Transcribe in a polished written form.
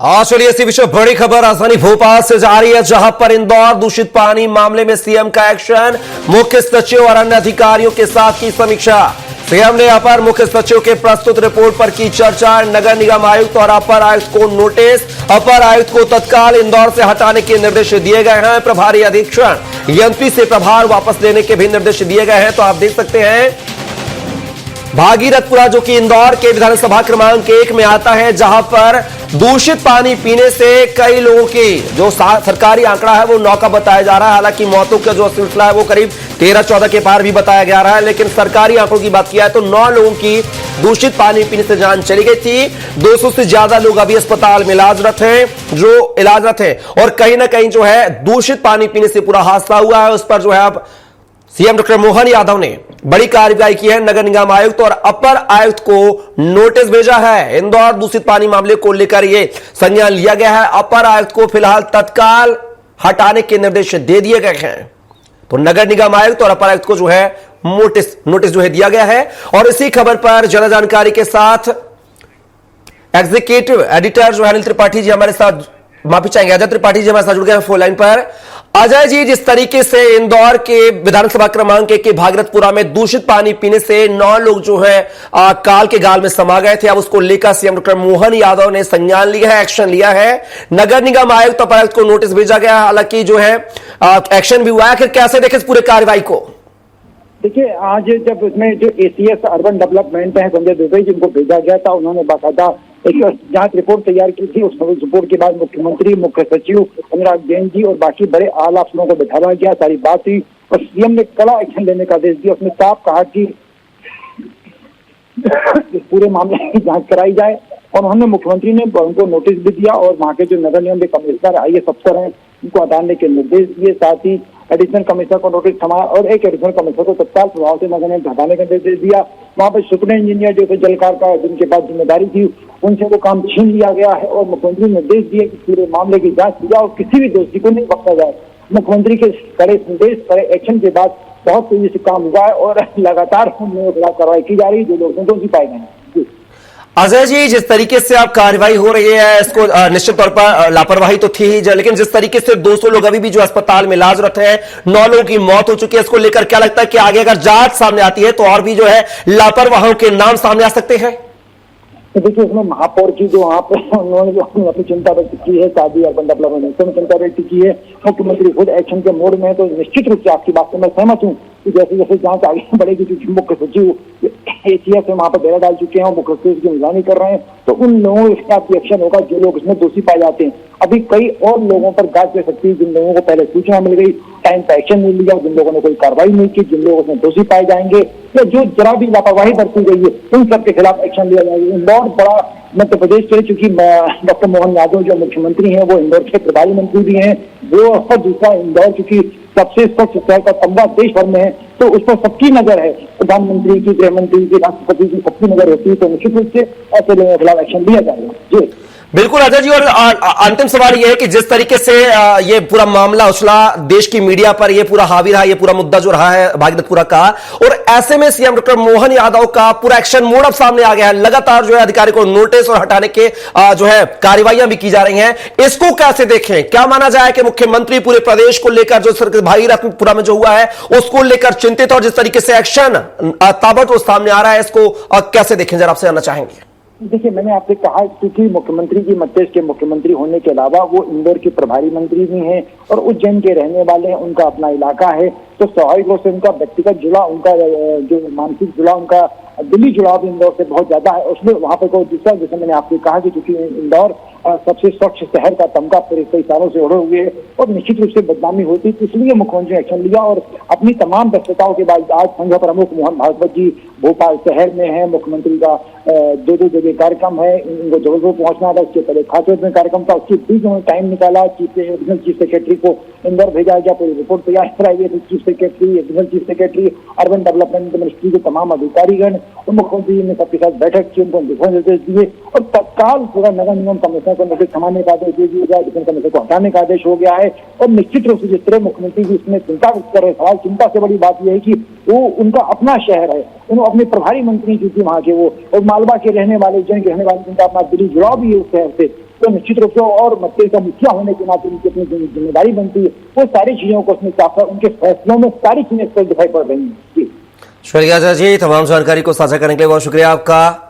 चलिए इसी विषय बड़ी खबर राजधानी भोपाल से जा रही है, जहां पर इंदौर दूषित पानी मामले में सीएम का एक्शन, मुख्य सचिव और अन्य अधिकारियों के साथ की समीक्षा। सीएम ने अपर मुख्य सचिव के प्रस्तुत रिपोर्ट पर की चर्चा। नगर निगम आयुक्त और अपर आयुक्त को नोटिस, अपर आयुक्त को तत्काल इंदौर से हटाने के निर्देश दिए गए हैं। प्रभारी अधीक्षण यंत्री से प्रभार वापस लेने के भी निर्देश दिए गए हैं। तो आप देख सकते हैं भागीरथपुरा जो कि इंदौर के विधानसभा क्रमांक 1 में आता है, जहां पर दूषित पानी पीने से कई लोगों की जो सरकारी आंकड़ा है वो 9 का बताया जा रहा है। हालांकि मौतों का जो सिलसिला है वो करीब 13-14 के पार भी बताया जा रहा है, लेकिन सरकारी आंकड़ों की बात किया है तो 9 लोगों की दूषित पानी पीने से जान चली गई थी। 200 से ज्यादा लोग अभी अस्पताल में इलाजरत हैं और कहीं ना कहीं जो है दूषित पानी पीने से पूरा हादसा हुआ है। उस पर जो है अब सीएम डॉक्टर मोहन यादव ने बड़ी कार्रवाई की है। नगर निगम आयुक्त और अपर आयुक्त को नोटिस भेजा है। इंदौर दूषित पानी मामले को लेकर यह संज्ञान लिया गया है। अपर आयुक्त को फिलहाल तत्काल हटाने के निर्देश दे दिए गए हैं। तो नगर निगम आयुक्त और अपर आयुक्त को जो है नोटिस जो है दिया गया है। और इसी खबर पर ज्यादा जानकारी के साथ एग्जीक्यूटिव एडिटर जो है अनिल त्रिपाठी जी हमारे साथ, माफी चाहेंगे अजय त्रिपाठी जी हमारे साथ जुड़ गए हैं फोन लाइन पर। अजय जी, जिस तरीके से इंदौर के विधानसभा क्रमांक 1 के भागीरथपुरा में दूषित पानी पीने से 9 लोग जो है काल के गाल में समा गए थे, अब उसको लेकर सीएम डॉक्टर मोहन यादव ने संज्ञान लिया है, एक्शन लिया है। नगर निगम आयुक्त अपर आयुक्त को नोटिस भेजा गया है। हालांकि जो है एक्शन भी हुआ है। कैसे देखें इस पूरे कार्रवाई को? देखिए, आज जब उसमें जो एसीएस अर्बन डेवलपमेंट है संजय दुबे जिनको भेजा गया था, उन्होंने बाकायदा एक जांच रिपोर्ट तैयार की थी। उस रिपोर्ट के बाद मुख्यमंत्री, मुख्य सचिव अनुराग जैन जी और बाकी बड़े आला अफसरों को बैठाया गया, सारी बात हुई और सीएम ने कड़ा एक्शन लेने का आदेश दिया। उसने साफ कहा कि इस पूरे मामले की जांच कराई जाए और उन्होंने मुख्यमंत्री ने उनको नोटिस भी दिया और वहां के जो नगर निगम के कमिश्नर आईएएस अफसर हैं उनको हटाने के निर्देश दिए। साथ ही एडिशनल कमिश्नर को नोटिस थमाया और एक एडिशनल कमिश्नर को तत्काल प्रभाव से नगर निगम हटाने का निर्देश दिया। वहां पर सुपरिटेंडेंट इंजीनियर जो थे जलकार का, जिनके पास जिम्मेदारी थी, उनसे वो काम छीन लिया गया है और मुख्यमंत्री ने निर्देश दिए कि पूरे मामले की जांच की जाए और किसी भी दोषी को नहीं बख्शा जाए। मुख्यमंत्री के कड़े संदेश, कड़े एक्शन के बाद बहुत तेजी से काम हुआ है और लगातार उनके खिलाफ कार्रवाई की जा रही है जो लोग दोषी पाए गए हैं। अजय जी, जिस तरीके से आप कार्रवाई हो रही है इसको निश्चित तौर पर लापरवाही तो थी ही, लेकिन जिस तरीके से 200 लोग अभी भी जो अस्पताल में इलाजरत हैं, 9 लोगों की मौत हो चुकी है, इसको लेकर क्या लगता है कि आगे अगर जांच सामने आती है तो और भी जो है लापरवाहों के नाम सामने आ सकते हैं? तो देखिए, इसमें महापौर की जो वहाँ पे उन्होंने जो अपनी चिंता व्यक्त की है, शादी अर्बन डेवलपमेंट में चिंता व्यक्त की है, मुख्यमंत्री खुद एक्शन के मोड में है। तो निश्चित रूप से आपकी बात से मैं सहमत हूँ कि जैसे जैसे जांच आगे बढ़ेगी, क्योंकि मुख्य सचिव एसीएस वहाँ पर डेरा डाल चुके हैं और मुख्य सचिव की निगरानी कर रहे हैं, तो उन लोगों के खिलाफ एक्शन होगा जो लोग इसमें दोषी पाए जाते हैं। अभी कई और लोगों पर गाज दे सकती है, जिन लोगों को पहले सूचना मिल गई, टाइम पर एक्शन नहीं लिया, जिन लोगों ने कोई कार्रवाई नहीं की, जिन लोगों में दोषी पाए जाएंगे या जो जरा भी लापरवाही बरती गई है, उन सबके खिलाफ एक्शन लिया जाएगा। इंदौर बड़ा मध्य प्रदेश के, चूंकि डॉक्टर मोहन यादव जो मुख्यमंत्री हैं वो इंदौर के प्रभारी मंत्री भी हैं, वो और दूसरा इंदौर चूंकि सबसे स्वच्छ शहर का तमगा देश भर में है, तो उस पर सबकी नजर है, प्रधानमंत्री की, गृह मंत्री की, राष्ट्रपति की, सबकी नजर होती है। तो निश्चित रूप से ऐसे लोगों के खिलाफ एक्शन लिया जाएगा। जी बिल्कुल अजय जी, और अंतिम सवाल यह है कि जिस तरीके से ये पूरा मामला उछला, देश की मीडिया पर ये पूरा हावी रहा, ये पूरा मुद्दा जो रहा है भागीरथपुरा का, और ऐसे में सीएम डॉक्टर मोहन यादव का पूरा एक्शन मोड अब सामने आ गया है। लगातार जो है अधिकारी को नोटिस और हटाने के जो है कार्रवाइयां भी की जा रही हैं। इसको कैसे देखें? क्या माना जाए कि मुख्यमंत्री पूरे प्रदेश को लेकर जो भागीरथपुरा में जो हुआ है उसको लेकर चिंतित, और जिस तरीके से एक्शन ताबड़तोड़ सामने आ रहा है, इसको कैसे देखें, जरा आपसे जानना चाहेंगे। देखिए, मैंने आपसे कहा क्योंकि मुख्यमंत्री जी मध्य प्रदेश के मुख्यमंत्री होने के अलावा वो इंदौर के प्रभारी मंत्री भी हैं और उज्जैन के रहने वाले हैं, उनका अपना इलाका है, तो स्वाभाविक रूप से उनका व्यक्तिगत जुड़ा, उनका जो मानसिक जुड़ा, उनका दिल्ली जुड़ाव भी इंदौर से बहुत ज्यादा है। उसमें वहाँ पर कोई दूसरा, जैसे मैंने आपसे कहा कि चूंकि इंदौर सबसे स्वच्छ शहर का तमगा पूरे कई सालों से ओढ़े हुए और निश्चित रूप से बदनामी होती, तो इसलिए मुख्यमंत्री एक्शन लिया और अपनी तमाम व्यस्तताओं के बाद आज संघ प्रमुख मोहन भागवत जी भोपाल शहर में है। मुख्यमंत्री का 2 जगह कार्यक्रम है, इनको जबलपुर पहुंचना था, उसके पहले खासोद में कार्यक्रम था, उसके बीच उन्होंने टाइम निकाला। चीफ सेक्रेटरी को इंदौर भेजा गया, पूरी रिपोर्ट तैयार कराई गई। Chief secretary, additional chief secretary, urban development ministry के तमाम अधिकारीगण और मुख्यमंत्री ने सबके साथ बैठक की, उनको निर्देश दिए और तत्काल पूरा नगर निगम कमिश्नर को नोटिस थमाने का आदेश दे दिया गया, एडिशनल कमिश्नर को हटाने का आदेश हो गया है। और निश्चित रूप से जिस तरह मुख्यमंत्री जी इसमें चिंता व्यक्त कर रहे, सवाल चिंता से बड़ी बात यह है कि वो उनका अपना शहर है, उन्होंने अपने प्रभारी मंत्री जो थी वहां के वो, और मालवा के रहने वाले, उज्जैन के रहने वाले, जिनका अपना दिल्ली जुड़ाव भी है उस शहर से, तो निश्चित रूप से और मत्तेज का मुखिया होने के नाते उनकी अपनी जिम्मेदारी बनती है, वो सारी चीजों को उसमें साफ उनके फैसलों में सारी चीजें दिखाई पड़ रही है। शुक्रिया जी, तमाम जानकारी को साझा करने के लिए बहुत शुक्रिया आपका।